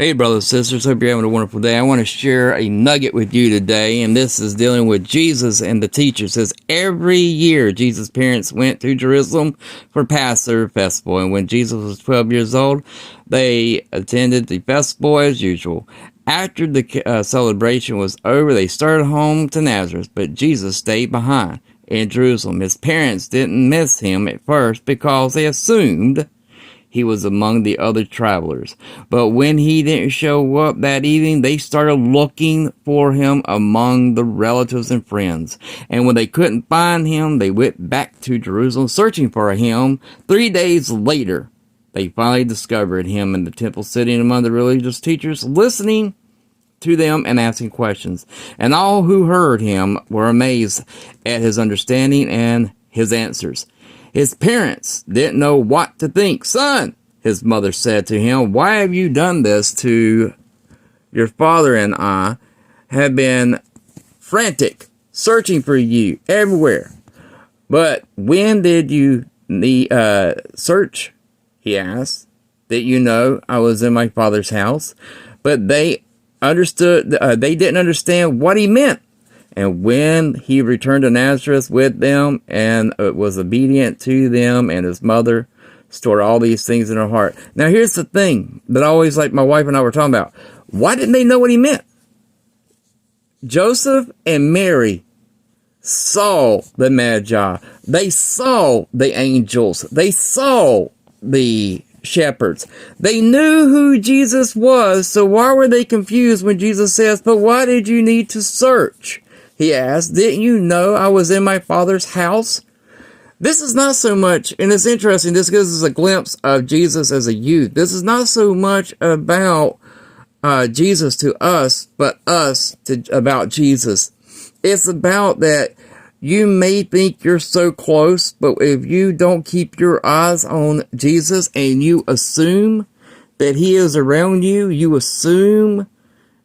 Hey, brothers and sisters, hope you're having a wonderful day. I want to share a nugget with you today, and this is dealing with Jesus and the teachers. It says every year Jesus' parents went to Jerusalem for Passover festival, and when Jesus was 12 years old, they attended the festival as usual. After the celebration was over, they started home to Nazareth, but Jesus stayed behind in Jerusalem. His parents didn't miss him at first because they assumed he was among the other travelers. But when he didn't show up that evening, they started looking for him among the relatives and friends. And when they couldn't find him, they went back to Jerusalem searching for him. 3 days later, they finally discovered him in the temple, sitting among the religious teachers, listening to them and asking questions. And all who heard him were amazed at his understanding and his answers. His parents didn't know what to think. "Son," his mother said to him, "why have you done this to your father and I have been frantic, searching for you everywhere." "But when did you search?" he asked. "Did you know I was in my father's house?" But they didn't understand what he meant. And when he returned to Nazareth with them and was obedient to them, and his mother stored all these things in her heart. Now, here's the thing that I always, like my wife and I were talking about. Why didn't they know what he meant? Joseph and Mary saw the Magi. They saw the angels. They saw the shepherds. They knew who Jesus was. So why were they confused when Jesus says, "But why did you need to search?" He asked, "Didn't you know I was in my Father's house?" This is not so much, and it's interesting, this gives us a glimpse of Jesus as a youth. This is not so much about Jesus to us, but us about Jesus. It's about that you may think you're so close, but if you don't keep your eyes on Jesus and you assume that he is around you, you assume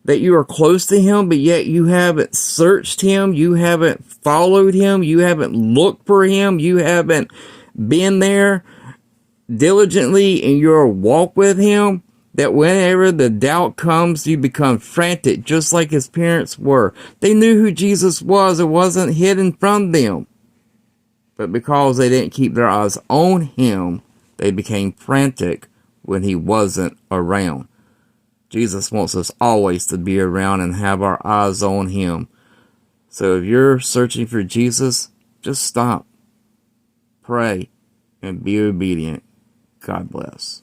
that you are close to him, but yet you haven't searched him, you haven't followed him, you haven't looked for him, you haven't been there diligently in your walk with him, that whenever the doubt comes, you become frantic, just like his parents were. They knew who Jesus was. It wasn't hidden from them. But because they didn't keep their eyes on him, they became frantic when he wasn't around. Jesus wants us always to be around and have our eyes on him. So if you're searching for Jesus, just stop, pray, and be obedient. God bless.